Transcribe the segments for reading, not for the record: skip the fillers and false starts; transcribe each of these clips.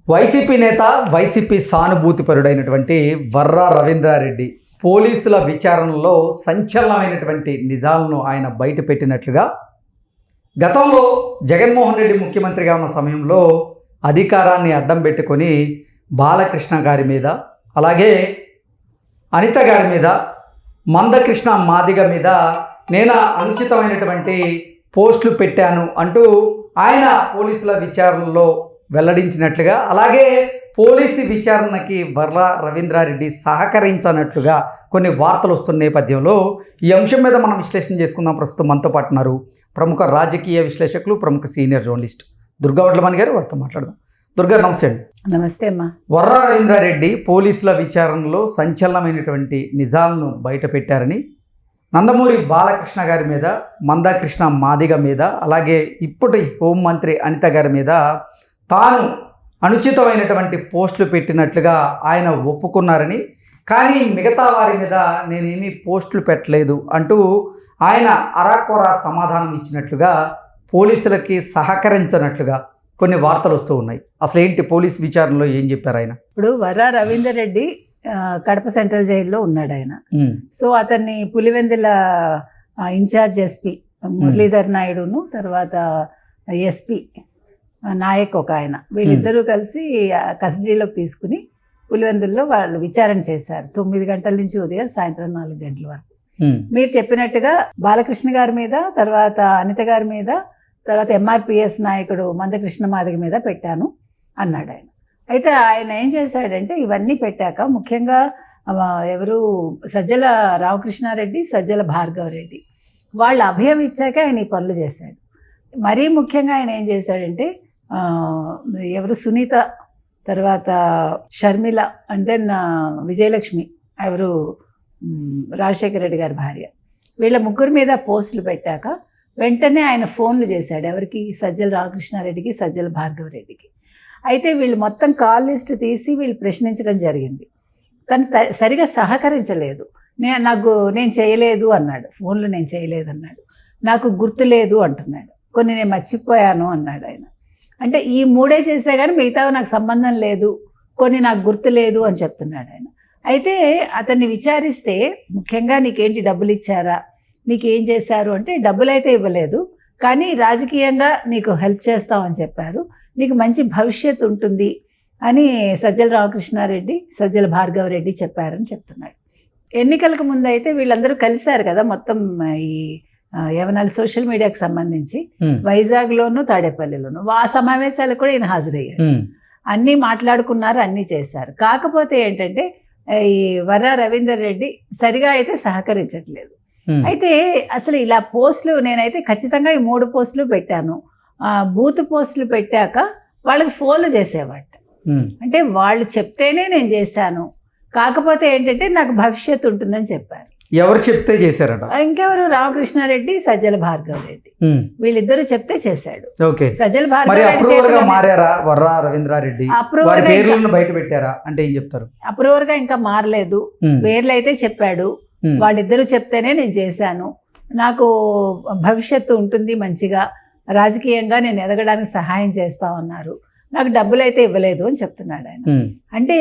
YCP నేత, YCP సానుభూతిపరుడైనటువంటి Varra Ravindra Reddy పోలీసుల విచారణలో సంచలనమైనటువంటి నిజాలను ఆయన బయటపెట్టినట్లుగా, గతంలో జగన్మోహన్ రెడ్డి ముఖ్యమంత్రిగా ఉన్న సమయంలో అధికారాన్ని అడ్డం పెట్టుకొని బాలకృష్ణ గారి మీద, అలాగే అనిత గారి మీద, మందకృష్ణ మాదిగ మీద నేను అనుచితమైనటువంటి పోస్టులు పెట్టాను అంటూ ఆయన పోలీసుల విచారణలో వెల్లడించినట్లుగా, అలాగే పోలీసు విచారణకి వర్రా రవీంద్రారెడ్డి సహకరించనట్లుగా కొన్ని వార్తలు వస్తున్న నేపథ్యంలో ఈ అంశం మీద మనం విశ్లేషణ చేసుకుందాం. ప్రస్తుతం మనతో పాటు ఉన్నారు ప్రముఖ రాజకీయ విశ్లేషకులు, ప్రముఖ సీనియర్ జర్నలిస్ట్ దుర్గా వడ్లమణి గారు. వారితో మాట్లాడదాం. దుర్గా, నమస్తే అండి. నమస్తే అమ్మా. వర్రా రవీంద్రారెడ్డి పోలీసుల విచారణలో సంచలనమైనటువంటి నిజాలను బయటపెట్టారని, నందమూరి బాలకృష్ణ గారి మీద, మందకృష్ణ మాదిగ మీద, అలాగే ఇప్పటి హోంమంత్రి అనిత గారి మీద తాను అనుచితమైనటువంటి పోస్టులు పెట్టినట్లుగా ఆయన ఒప్పుకున్నారని, కానీ మిగతా వారి మీద నేనేమీ పోస్టులు పెట్టలేదు అంటూ ఆయన అరాకొరా సమాధానం ఇచ్చినట్లుగా, పోలీసులకి సహకరించనట్లుగా కొన్ని వార్తలు వస్తూ ఉన్నాయి. అసలు ఏంటి పోలీస్ విచారణలో ఏం చెప్పారు ఆయన? ఇప్పుడు వర్రా రవీందర్ రెడ్డి కడప సెంట్రల్ జైల్లో ఉన్నాడు ఆయన. సో అతన్ని పులివెందుల ఇన్ఛార్జ్ ఎస్పీ మురళీధర్ నాయుడును, తర్వాత ఎస్పీ నాయక్ ఒక ఆయన, వీళ్ళిద్దరూ కలిసి కస్టడీలోకి తీసుకుని పులివెందుల్లో వాళ్ళు విచారణ చేశారు. 9 గంటల నుంచి ఉదయం సాయంత్రం 4 గంటల వరకు. మీరు చెప్పినట్టుగా బాలకృష్ణ గారి మీద, తర్వాత అనిత గారి మీద, తర్వాత ఎంఆర్పిఎస్ నాయకుడు మందకృష్ణ మాదిగ మీద పెట్టాను అన్నాడు ఆయన. అయితే ఆయన ఏం చేశాడంటే, ఇవన్నీ పెట్టాక ముఖ్యంగా ఎవరు సజ్జల రామకృష్ణారెడ్డి, సజ్జల భార్గవరెడ్డి వాళ్ళు అభయం ఇచ్చాక ఆయన ఈ పనులు చేశాడు. మరీ ముఖ్యంగా ఆయన ఏం చేశాడంటే, ఎవరు సునీత, తర్వాత షర్మిల, అంటే విజయలక్ష్మి, ఎవరు రాజశేఖర రెడ్డి గారి భార్య, వీళ్ళ ముగ్గురు మీద పోస్టులు పెట్టాక వెంటనే ఆయన ఫోన్లు చేశాడు. ఎవరికి? సజ్జల రామకృష్ణారెడ్డికి, సజ్జల భార్గవరెడ్డికి. అయితే వీళ్ళు మొత్తం కాల్ లిస్ట్ తీసి వీళ్ళు ప్రశ్నించడం జరిగింది. తను సరిగా సహకరించలేదు. నేను చేయలేదు అన్నాడు. ఫోన్లో నేను చేయలేదు అన్నాడు. నాకు గుర్తులేదు అంటున్నాడు. కొన్ని నేను మర్చిపోయాను అన్నాడు ఆయన. అంటే ఈ 3 చేసే కానీ మిగతావి నాకు సంబంధం లేదు, కొన్ని నాకు గుర్తు లేదు అని చెప్తున్నాడు ఆయన. అయితే అతన్ని విచారిస్తే, ముఖ్యంగా నీకేంటి డబ్బులు ఇచ్చారా, నీకేం చేశారు అంటే, డబ్బులు అయితే ఇవ్వలేదు, కానీ రాజకీయంగా నీకు హెల్ప్ చేస్తామని చెప్పారు, నీకు మంచి భవిష్యత్తు ఉంటుంది అని సజ్జల రామకృష్ణారెడ్డి, సజ్జల భార్గవరెడ్డి చెప్పారని చెప్తున్నాడు. ఎన్నికలకు ముందు అయితే వీళ్ళందరూ కలిశారు కదా, మొత్తం ఈ ఏమన్నా సోషల్ మీడియాకి సంబంధించి వైజాగ్లోను, తాడేపల్లిలోను ఆ సమావేశాలకు కూడా ఈయన హాజరయ్యాడు. అన్నీ మాట్లాడుకున్నారు, అన్నీ చేశారు. కాకపోతే ఏంటంటే, ఈ వర్రా రవీందర్ రెడ్డి సరిగా అయితే సహకరించట్లేదు. అయితే అసలు ఇలా పోస్టులు నేనైతే ఖచ్చితంగా ఈ 3 పోస్టులు పెట్టాను, బూత్ పోస్టులు పెట్టాక వాళ్ళకి ఫోన్లు చేసేవాట. అంటే వాళ్ళు చెప్తేనే నేను చేశాను, కాకపోతే ఏంటంటే నాకు భవిష్యత్తు ఉంటుందని చెప్పారు. ఎవరు చెప్తే చేశారట? ఇంకెవరు? రామకృష్ణారెడ్డి, సజ్జల భార్గవరెడ్డి, వీళ్ళిద్దరూ చెప్తే చేశాడు. సజ్జల భార్గవరెడ్డి మారారా వర్రా రవీంద్రారెడ్డి? పేర్లను బయట పెట్టారా అంటే ఏం చెప్తారు? అప్రూవర్ గా ఇంకా మారలేదు, పేర్లు అయితే చెప్పాడు. వాళ్ళిద్దరూ చెప్తేనే నేను చేశాను, నాకు భవిష్యత్తు ఉంటుంది మంచిగా, రాజకీయంగా నేను ఎదగడానికి సహాయం చేస్తామన్నారు, నాకు డబ్బులు అయితే ఇవ్వలేదు అని చెప్తున్నాడు ఆయన. అంటే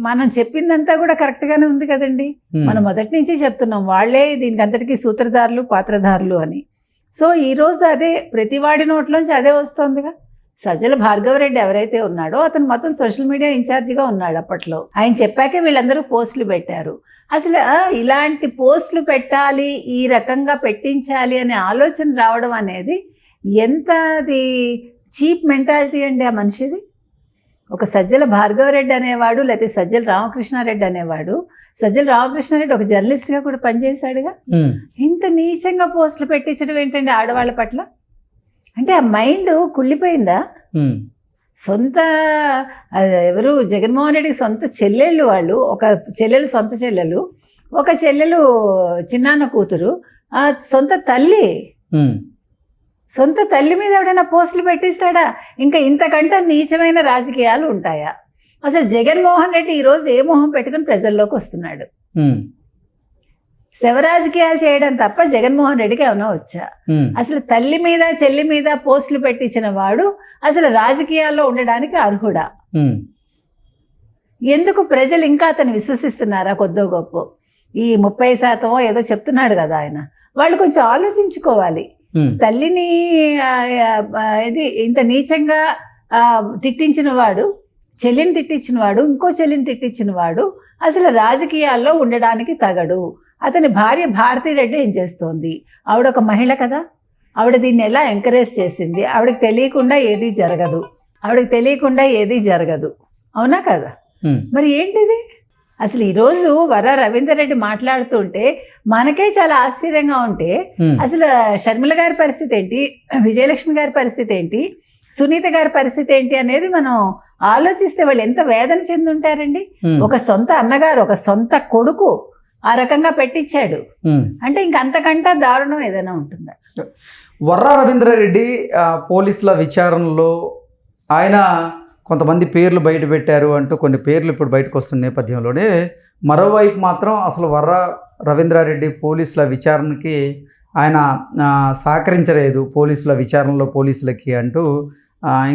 మనం చెప్పిందంతా కూడా కరెక్ట్ గానే ఉంది కదండి. మనం మొదటి నుంచి చెప్తున్నాం వాళ్ళే దీనికి అంతటికీ సూత్రధారులు, పాత్రధారులు అని. సో ఈ రోజు అదే ప్రతి వాడి నోట్లోంచి అదే వస్తుందిగా. సజ్జల భార్గవరెడ్డి ఎవరైతే ఉన్నాడో అతను మొత్తం సోషల్ మీడియా ఇన్ఛార్జిగా ఉన్నాడు అప్పట్లో. ఆయన చెప్పాకే వీళ్ళందరూ పోస్టులు పెట్టారు. అసలు ఇలాంటి పోస్టులు పెట్టాలి, ఈ రకంగా పెట్టించాలి అనే ఆలోచన రావడం అనేది ఎంత అది చీప్ మెంటాలిటీ అండి ఆ మనిషిది. ఒక సజ్జల భార్గవరెడ్డి అనేవాడు, లేకపోతే సజ్జల రామకృష్ణారెడ్డి అనేవాడు, సజ్జల రామకృష్ణారెడ్డి ఒక జర్నలిస్ట్గా కూడా పనిచేశాడుగా. ఇంత నీచంగా పోస్టులు పెట్టించడం ఏంటండి ఆడవాళ్ళ పట్ల? అంటే ఆ మైండ్ కుళ్ళిపోయిందా? సొంత ఎవరు జగన్మోహన్ రెడ్డికి సొంత చెల్లెళ్ళు, వాళ్ళు ఒక చెల్లెలు, సొంత చెల్లెలు, ఒక చెల్లెలు చిన్నాన్న కూతురు, సొంత తల్లి, సొంత తల్లి మీద ఎవడైనా పోస్టులు పెట్టిస్తాడా? ఇంకా ఇంతకంటే నీచమైన రాజకీయాలు ఉంటాయా? అసలు జగన్మోహన్ రెడ్డి ఈరోజు ఏ మొహం పెట్టుకుని ప్రజల్లోకి వస్తున్నాడు? శవ రాజకీయాలు చేయడం తప్ప జగన్మోహన్ రెడ్డికి ఏమైనా వచ్చా? అసలు తల్లి మీద, చెల్లి మీద పోస్టులు పెట్టించిన వాడు అసలు రాజకీయాల్లో ఉండడానికి అర్హుడా? ఎందుకు ప్రజలు ఇంకా అతను విశ్వసిస్తున్నారా కొద్దో గొప్ప? ఈ 30% ఏదో చెప్తున్నాడు కదా ఆయన, వాళ్ళు కొంచెం ఆలోచించుకోవాలి. తల్లిని ఇది ఇంత నీచంగా తిట్టించిన వాడు, చెల్లిని తిట్టించిన వాడు, ఇంకో చెల్లిని తిట్టించిన వాడు అసలు రాజకీయాల్లో ఉండడానికి తగడు. అతని భార్య భారతిరెడ్డి ఏం చేస్తోంది? ఆవిడ ఒక మహిళ కదా, ఆవిడ దీన్ని ఎలా ఎంకరేజ్ చేసింది? ఆవిడకి తెలియకుండా ఏదీ జరగదు, అవునా కదా? మరి ఏంటిది అసలు? ఈరోజు వర్రా రవీందర్ రెడ్డి మాట్లాడుతుంటే మనకే చాలా ఆశ్చర్యంగా ఉంటే, అసలు షర్మిల గారి పరిస్థితి ఏంటి, విజయలక్ష్మి గారి పరిస్థితి ఏంటి, సునీత గారి పరిస్థితి ఏంటి అనేది మనం ఆలోచిస్తే వాళ్ళు ఎంత వేదన చెంది ఉంటారండి. ఒక సొంత అన్నగారు, ఒక సొంత కొడుకు ఆ రకంగా పెట్టించాడు అంటే ఇంకంతకంటే దారుణం ఏదైనా ఉంటుందా? వర్రా రవీంద్రారెడ్డి పోలీసుల విచారణలో ఆయన కొంతమంది పేర్లు బయట పెట్టారు అంటూ కొన్ని పేర్లు ఇప్పుడు బయటకు వస్తున్న నేపథ్యంలోనే మరోవైపు మాత్రం అసలు వర్రా రవీంద్రారెడ్డి పోలీసుల విచారణకి ఆయన సహకరించలేదు పోలీసుల విచారణలో పోలీసులకి అంటూ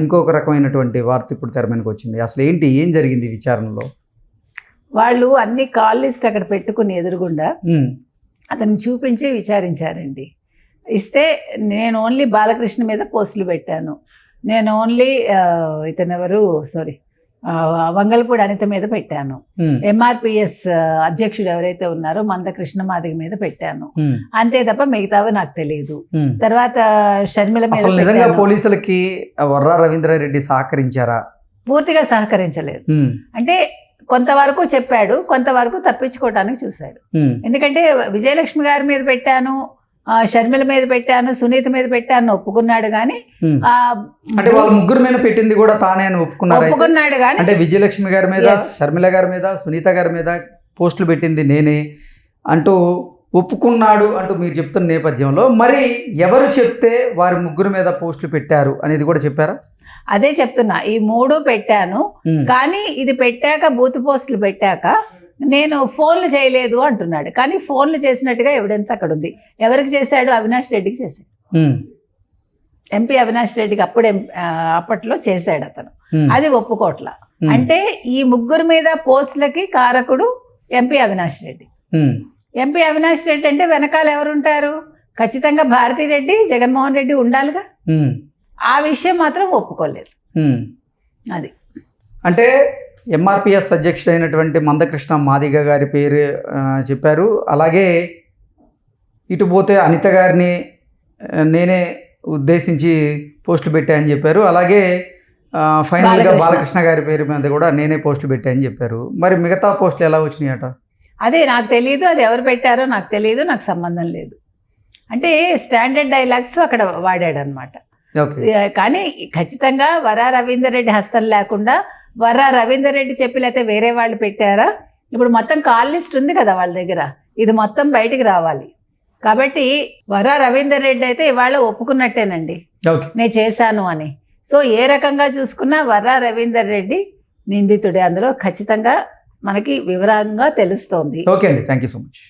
ఇంకొక రకమైనటువంటి వార్త ఇప్పుడు తెర మీదకి వచ్చింది. అసలు ఏం జరిగింది విచారణలో? వాళ్ళు అన్ని కాల్ లిస్ట్ అక్కడ పెట్టుకుని ఎదురుగుండా అతనికి చూపించి విచారించారండి. ఇస్తే నేను ఓన్లీ బాలకృష్ణ మీద పోస్టులు పెట్టాను, నేను ఓన్లీ వంగల్పూడి అనిత మీద పెట్టాను, ఎంఆర్పిఎస్ అధ్యక్షుడు ఎవరైతే ఉన్నారో మందకృష్ణ మాదిగ మీద పెట్టాను, అంతే తప్ప మిగతావి నాకు తెలియదు. తర్వాత షర్మిల మీద. నిజంగా పోలీసులకి వర్రా రవీంద్రారెడ్డి సహకరించారా? పూర్తిగా సహకరించలేదు. అంటే కొంతవరకు చెప్పాడు, కొంతవరకు తప్పించుకోవటానికి చూశాడు. ఎందుకంటే విజయలక్ష్మి గారి మీద పెట్టాను, షర్మిల మీద పెట్టాను, సునీత మీద పెట్టాను ఒప్పుకున్నాడు కానీ, అంటే వాళ్ళ ముగ్గురు మీద పెట్టింది కూడా తానే ఒప్పుకున్నాడు కానీ, అంటే విజయలక్ష్మి గారి మీద, షర్మిల గారి మీద, సునీత గారి మీద పోస్టులు పెట్టింది నేనే అంటూ ఒప్పుకున్నాడు అంటూ మీరు చెప్తున్న నేపథ్యంలో మరి ఎవరు చెప్తే వారి ముగ్గురు మీద పోస్టులు పెట్టారు అనేది కూడా చెప్పారా? అదే చెప్తున్నా, ఈ 3 పెట్టాను కానీ ఇది పెట్టాక బూత్ పోస్టులు పెట్టాక నేను ఫోన్లు చేయలేదు అంటున్నాడు. కానీ ఫోన్లు చేసినట్టుగా ఎవిడెన్స్ అక్కడ ఉంది. ఎవరికి చేశాడు? అవినాష్ రెడ్డికి చేశాడు. ఎంపీ అవినాష్ రెడ్డికి అప్పట్లో చేశాడు అతను. అది ఒప్పుకోట్ల. అంటే ఈ ముగ్గురు మీద పోస్టులకి కారకుడు ఎంపీ అవినాష్ రెడ్డి. ఎంపీ అవినాష్ రెడ్డి అంటే వెనకాల ఎవరుంటారు? ఖచ్చితంగా భారతిరెడ్డి, జగన్మోహన్ రెడ్డి ఉండాలిగా. ఆ విషయం మాత్రం ఒప్పుకోలేదు. అది అంటే ఎంఆర్పిఎస్ అధ్యక్షుడైనటువంటి మందకృష్ణ మాదిగ గారి పేరు చెప్పారు. అలాగే ఇటు పోతే అనిత గారిని నేనే ఉద్దేశించి పోస్టులు పెట్టాయని చెప్పారు. అలాగే ఫైనల్గా బాలకృష్ణ గారి పేరు మీద కూడా నేనే పోస్టులు పెట్టాయని చెప్పారు. మరి మిగతా పోస్టులు ఎలా వచ్చినాయట? అదే నాకు తెలియదు, అది ఎవరు పెట్టారో నాకు తెలియదు, నాకు సంబంధం లేదు అంటే స్టాండర్డ్ డైలాగ్స్ అక్కడ వాడాడు అనమాట. కానీ ఖచ్చితంగా వర్రా రవీందర్ రెడ్డి హస్తం లేకుండా వర్రా రవీందర్ రెడ్డి చెప్పి లేకపోతే వేరే వాళ్ళు పెట్టారా? ఇప్పుడు మొత్తం కాల్ లిస్ట్ ఉంది కదా వాళ్ళ దగ్గర, ఇది మొత్తం బయటికి రావాలి. కాబట్టి వర్రా రవీందర్ రెడ్డి అయితే ఇవాళ ఒప్పుకున్నట్టేనండి నేను చేశాను అని. సో ఏ రకంగా చూసుకున్నా వర్రా రవీందర్ రెడ్డి నిందితుడే, అందులో ఖచ్చితంగా మనకి వివరంగా తెలుస్తోంది. ఓకే అండి, థ్యాంక్ యూ సో మచ్.